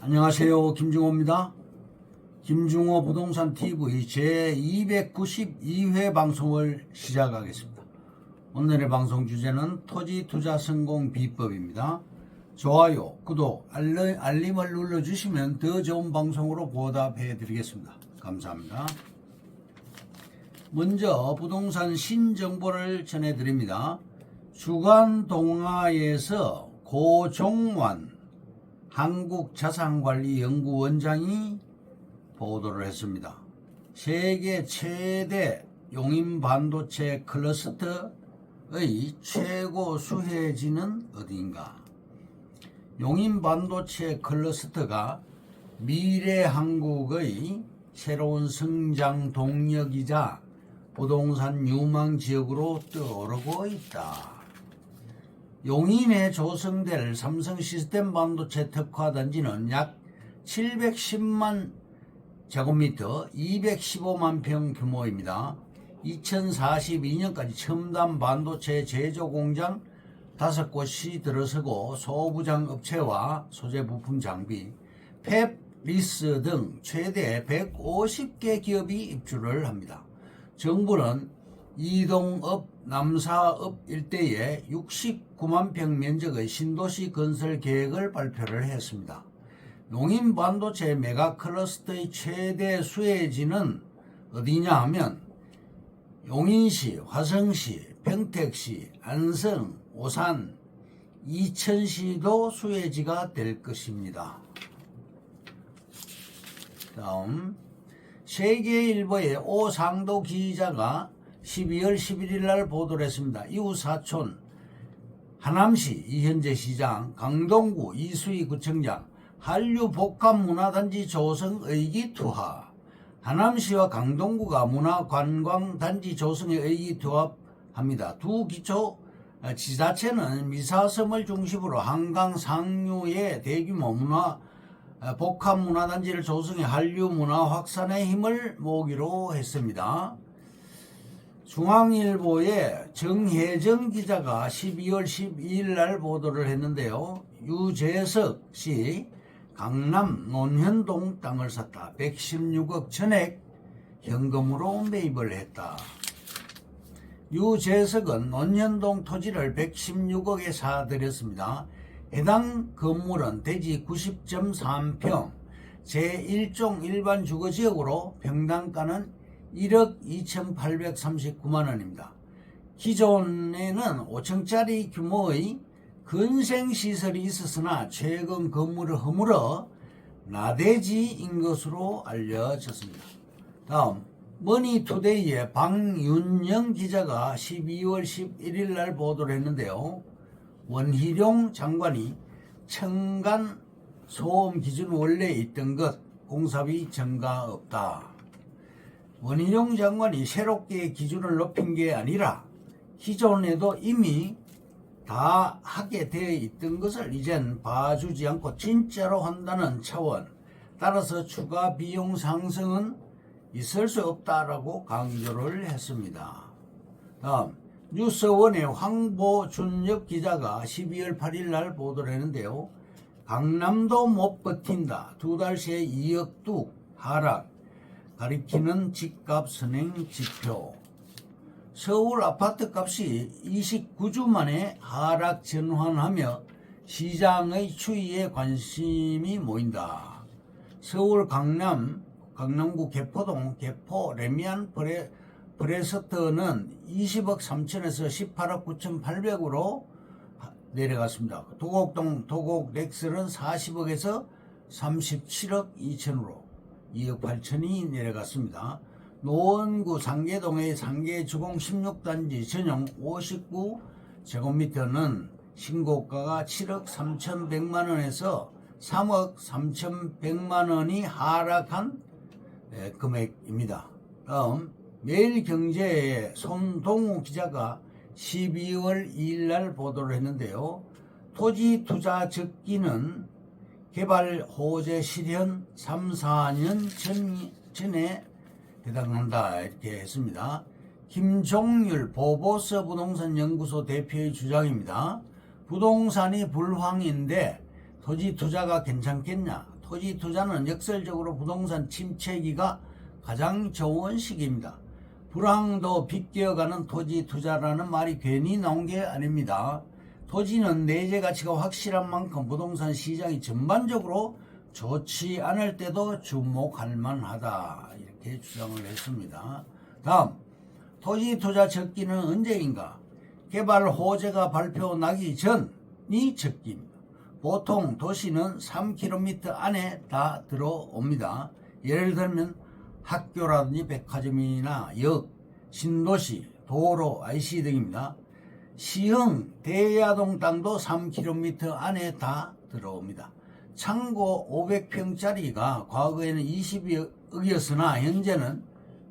안녕하세요. 김중호입니다. 김중호 부동산 TV 제292회 방송을 시작하겠습니다. 오늘의 방송 주제는 토지 투자 성공 비법입니다. 좋아요, 구독, 알림을 눌러주시면 더 좋은 방송으로 보답해 드리겠습니다. 감사합니다. 먼저 부동산 신정보를 전해드립니다. 주간동아에서 고종환 한국자산관리연구원장이 보도를 했습니다. 세계 최대 용인 반도체 클러스터의 최고 수혜지는 어디인가? 용인 반도체 클러스터가 미래 한국의 새로운 성장 동력이자 부동산 유망 지역으로 떠오르고 있다. 용인에 조성될 삼성 시스템 반도체 특화단지는 약 710만 제곱미터 215만 평 규모입니다. 2042년까지 첨단 반도체 제조 공장 5곳이 들어서고 소부장 업체와 소재 부품 장비, 팹, 리스 등 최대 150개 기업이 입주를 합니다. 정부는 이동업, 남사업 일대에 69만 평 면적의 신도시 건설 계획을 발표를 했습니다. 용인 반도체 메가 클러스터의 최대 수혜지는 어디냐 하면 용인시, 화성시, 평택시, 안성, 오산, 이천시도 수혜지가 될 것입니다. 다음 세계일보의 오상도 기자가 12월 11일 날 보도를 했습니다. 이웃사촌 하남시 이현재 시장, 강동구 이수희 구청장, 한류복합문화단지 조성 의기투합. 하남시와 강동구가 문화관광단지 조성에 의기투합합니다. 두 기초 지자체는 미사섬을 중심으로 한강 상류의 대규모 복합문화단지를 조성해 한류문화 확산의 힘을 모으기로 했습니다. 중앙일보의 정혜정 기자가 12월 12일 날 보도를 했는데요. 유재석 씨 강남 논현동 땅을 샀다. 116억 전액 현금으로 매입을 했다. 유재석은 논현동 토지를 116억에 사들였습니다. 해당 건물은 대지 90.3평, 제1종 일반 주거지역으로 평당가는 1억 2,839만원입니다. 기존에는 5층짜리 규모의 근생시설이 있었으나 최근 건물을 허물어 나대지인 것으로 알려졌습니다. 다음 머니투데이의 박윤영 기자가 12월 11일 날 보도를 했는데요. 원희룡 장관이 청간 소음 기준 원래 있던 것 공사비 증가 없다. 원희룡 장관이 새롭게 기준을 높인 게 아니라 기존에도 이미 다 하게 되어 있던 것을 이젠 봐주지 않고 진짜로 한다는 차원, 따라서 추가 비용 상승은 있을 수 없다라고 강조를 했습니다. 다음 뉴스원의 황보준엽 기자가 12월 8일 날 보도를 했는데요. 강남도 못 버틴다. 두 달 새에 2억 뚝 하락. 가리키는 집값 선행 지표. 서울 아파트 값이 29주 만에 하락 전환하며 시장의 추이에 관심이 모인다. 서울 강남구 개포동 개포 레미안 브레스트는 20억 3천에서 18억 9,800으로 내려갔습니다. 도곡 렉슬은 40억에서 37억 2천으로 2억 8천이 내려갔습니다. 노원구 상계동의 상계주공 16단지 전용 59제곱미터는 신고가가 7억 3,100만원에서 3억 3,100만원이 하락한 금액입니다. 다음 매일경제의 손동우 기자가 12월 2일 날 보도를 했는데요. 토지 투자 적기는 개발 호재 실현 3, 4년 전에 해당한다 이렇게 했습니다. 김종률 보보스 부동산 연구소 대표의 주장입니다. 부동산이 불황인데 토지 투자가 괜찮겠냐? 토지 투자는 역설적으로 부동산 침체기가 가장 좋은 시기입니다. 불황도 비껴가는 토지 투자라는 말이 괜히 나온 게 아닙니다. 토지는 내재 가치가 확실한 만큼 부동산 시장이 전반적으로 좋지 않을 때도 주목할 만하다, 이렇게 주장을 했습니다. 다음, 토지 투자 적기는 언제인가? 개발 호재가 발표 나기 전이 적기입니다. 보통 도시는 3km 안에 다 들어옵니다. 예를 들면 학교라든지 백화점이나 역, 신도시, 도로, IC 등입니다. 시흥, 대야동 땅도 3km 안에 다 들어옵니다. 창고 500평짜리가 과거에는 20억이었으나 현재는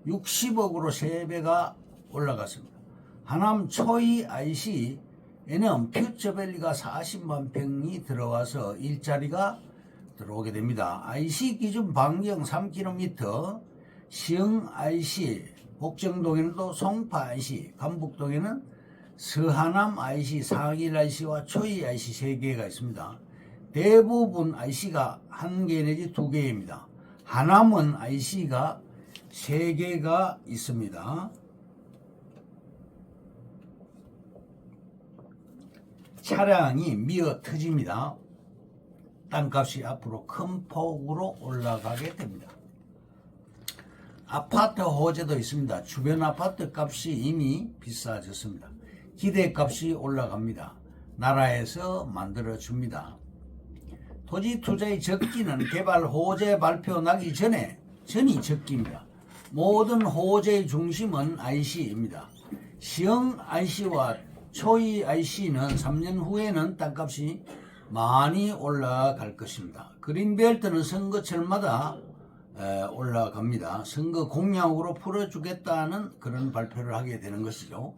60억으로 3배가 올라갔습니다. 하남 초이 IC에는 퓨처밸리가 40만 평이 들어와서 일자리가 들어오게 됩니다. IC 기준 반경 3km, 시흥 IC, 복정동에는 또 송파 IC, 간북동에는 서하남 IC, 상일 IC와 초이 IC 3개가 있습니다. 대부분 IC가 1개 내지 2개입니다. 하남은 IC가 3개가 있습니다. 차량이 미어 터집니다. 땅값이 앞으로 큰 폭으로 올라가게 됩니다. 아파트 호재도 있습니다. 주변 아파트 값이 이미 비싸졌습니다. 기대값이 올라갑니다. 나라에서 만들어줍니다. 토지 투자의 적기는 개발 호재 발표 나기 전이 적기입니다. 모든 호재의 중심은 IC입니다. 시흥 IC와 초이 IC는 3년 후에는 땅값이 많이 올라갈 것입니다. 그린벨트는 선거철마다 올라갑니다. 선거 공약으로 풀어주겠다는 그런 발표를 하게 되는 것이죠.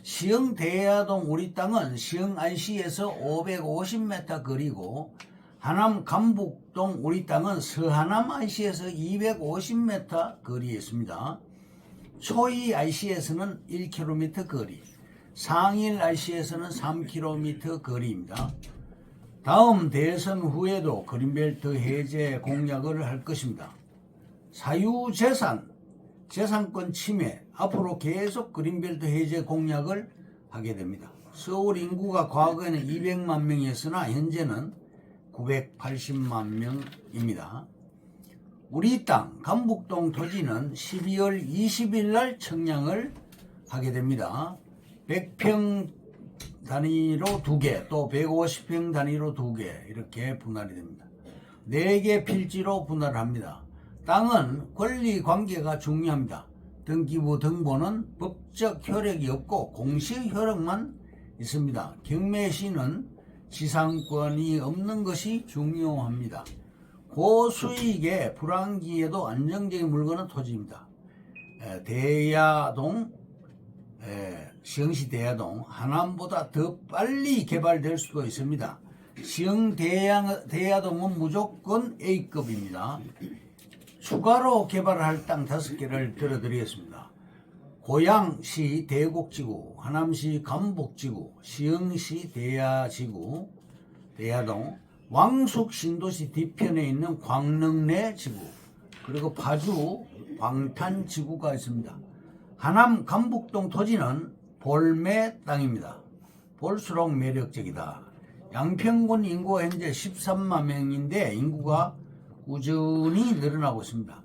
시흥 대야동 우리 땅은 시흥 IC에서 550m 거리고 하남 간북동 우리 땅은 서하남 IC에서 250m 거리에 있습니다. 초이 IC에서는 1km 거리, 상일 IC에서는 3km 거리입니다. 다음 대선 후에도 그린벨트 해제 공약을 할 것입니다. 사유재산, 재산권 침해, 앞으로 계속 그린벨트 해제 공약을 하게 됩니다. 서울 인구가 과거에는 200만 명이었으나 현재는 980만 명입니다. 우리 땅 간북동 토지는 12월 20일 날 청량을 하게 됩니다. 100평 단위로 2개, 또 150평 단위로 2개 이렇게 분할이 됩니다. 4개 필지로 분할을 합니다. 땅은 권리 관계가 중요합니다. 등기부 등본은 법적 효력이 없고 공식 효력만 있습니다. 경매시는 지상권이 없는 것이 중요합니다. 고수익의 불황기에도 안정적인 물건은 토지입니다. 대야동, 시흥시 대야동, 하남보다 더 빨리 개발될 수도 있습니다. 시흥 대야동은 무조건 A급입니다. 추가로 개발할 땅 5개를 들어드리겠습니다. 고양시 대곡지구, 하남시 간북지구, 시흥시 대야지구, 대야동, 왕숙 신도시 뒤편에 있는 광릉내 지구, 그리고 파주 광탄지구가 있습니다. 하남 간북동 토지는 볼매 땅입니다. 볼수록 매력적이다. 양평군 인구가 현재 13만 명인데 인구가 꾸준히 늘어나고 있습니다.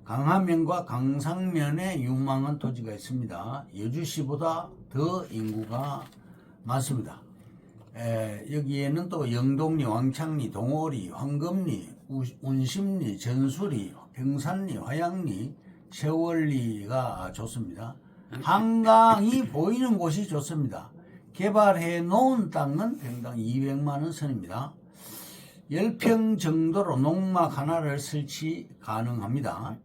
강화면과 강상면에 유망한 토지가 있습니다. 여주시보다 더 인구가 많습니다. 여기에는 또 영동리, 왕창리, 동호리, 황금리, 운심리, 전수리, 평산리, 화양리, 세월리가 좋습니다. 한강이 보이는 곳이 좋습니다. 개발해 놓은 땅은 평당 200만원 선입니다. 10평 정도로 농막 하나를 설치 가능합니다.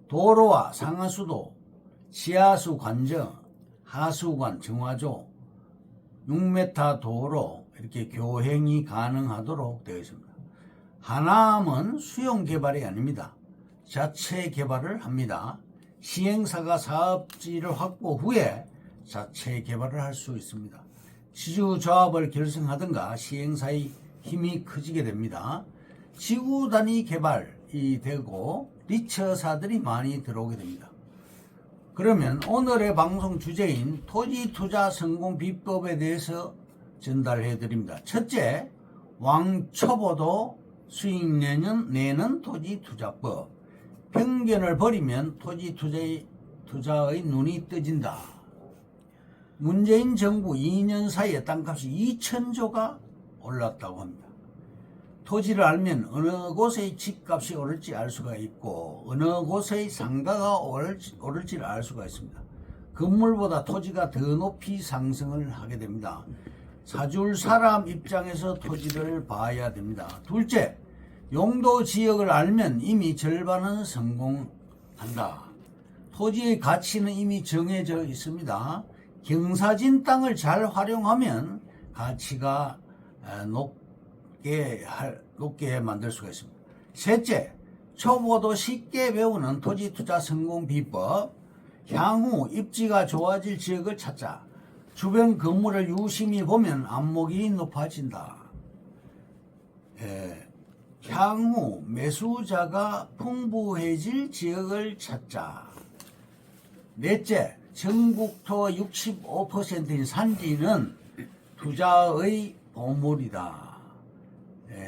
도로와 상하수도, 지하수 관정, 하수관, 정화조, 6m 도로 이렇게 교행이 가능하도록 되어 있습니다. 하남은 수용 개발이 아닙니다. 자체 개발을 합니다. 시행사가 사업지를 확보 후에 자체 개발을 할 수 있습니다. 지주조합을 결성하든가 시행사의 힘이 커지게 됩니다. 지구 단위 개발이 되고 리처사들이 많이 들어오게 됩니다. 그러면 오늘의 방송 주제인 토지 투자 성공 비법에 대해서 전달해 드립니다. 첫째, 왕초보도 수익 내는 토지 투자법. 편견을 버리면 토지 투자의 눈이 떠진다. 문재인 정부 2년 사이에 땅값이 2천조가 올랐다고 합니다. 토지를 알면 어느 곳의 집값이 오를지 알 수가 있고 어느 곳의 상가가 오를지를 알 수가 있습니다. 건물보다 토지가 더 높이 상승을 하게 됩니다. 사줄 사람 입장에서 토지를 봐야 됩니다. 둘째, 용도 지역을 알면 이미 절반은 성공한다. 토지의 가치는 이미 정해져 있습니다. 경사진 땅을 잘 활용하면 가치가 높게 만들 수가 있습니다. 셋째, 초보도 쉽게 배우는 토지 투자 성공 비법. 향후 입지가 좋아질 지역을 찾자. 주변 건물을 유심히 보면 안목이 높아진다. 향후 매수자가 풍부해질 지역을 찾자. 넷째, 전국토 65%인 산지는 투자의 보물이다.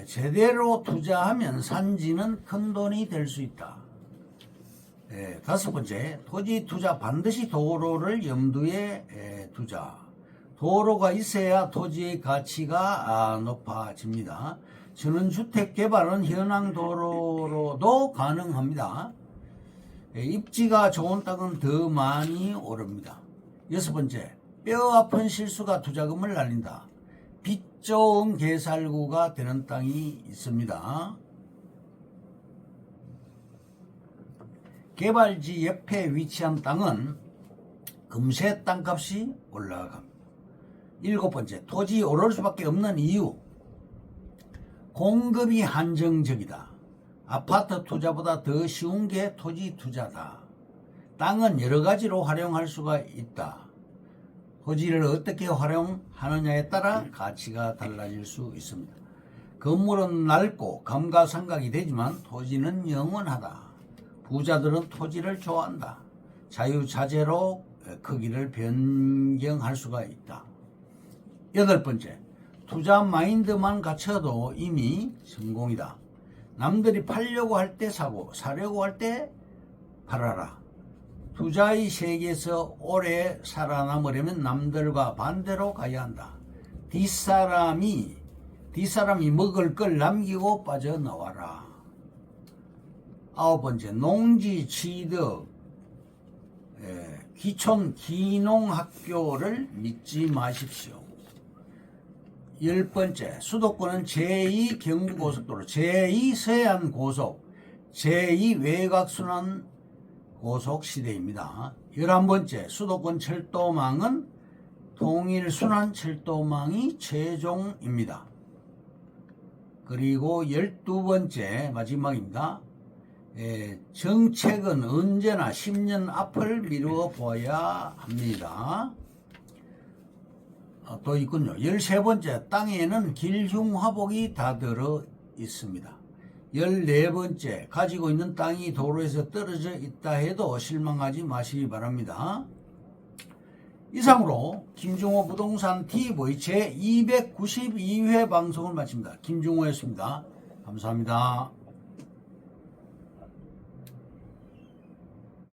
제대로 투자하면 산지는 큰 돈이 될 수 있다. 다섯 번째, 토지 투자 반드시 도로를 염두에 두자. 도로가 있어야 토지의 가치가 높아집니다. 전원주택 개발은 현황 도로로도 가능합니다. 입지가 좋은 땅은 더 많이 오릅니다. 여섯 번째, 뼈 아픈 실수가 투자금을 날린다. 빚 좋은 개살구가 되는 땅이 있습니다. 개발지 옆에 위치한 땅은 금세 땅값이 올라갑니다. 일곱 번째, 토지 오를 수밖에 없는 이유. 공급이 한정적이다. 아파트 투자보다 더 쉬운 게 토지 투자다. 땅은 여러 가지로 활용할 수가 있다. 토지를 어떻게 활용하느냐에 따라 가치가 달라질 수 있습니다. 건물은 낡고 감가상각이 되지만 토지는 영원하다. 부자들은 토지를 좋아한다. 자유자재로 크기를 변경할 수가 있다. 여덟 번째, 투자 마인드만 갖춰도 이미 성공이다. 남들이 팔려고 할 때 사고 사려고 할 때 팔아라. 투자의 세계에서 오래 살아남으려면 남들과 반대로 가야 한다. 뒷사람이 먹을 걸 남기고 빠져나와라. 아홉 번째, 농지 취득, 기촌 기농학교를 믿지 마십시오. 열 번째, 수도권은 제2 경부고속도로, 제2 서해안고속, 제2 외곽순환 고속 시대입니다. 11번째, 수도권 철도망은 통일순환 철도망이 최종입니다. 그리고 12번째 마지막입니다. 정책은 언제나 10년 앞을 미루어 보아야 합니다. 또 있군요. 13번째, 땅에는 길흉화복이 다 들어 있습니다. 14번째, 가지고 있는 땅이 도로에서 떨어져 있다 해도 실망하지 마시기 바랍니다. 이상으로 김중호 부동산 TV 제 292회 방송을 마칩니다. 김중호였습니다. 감사합니다.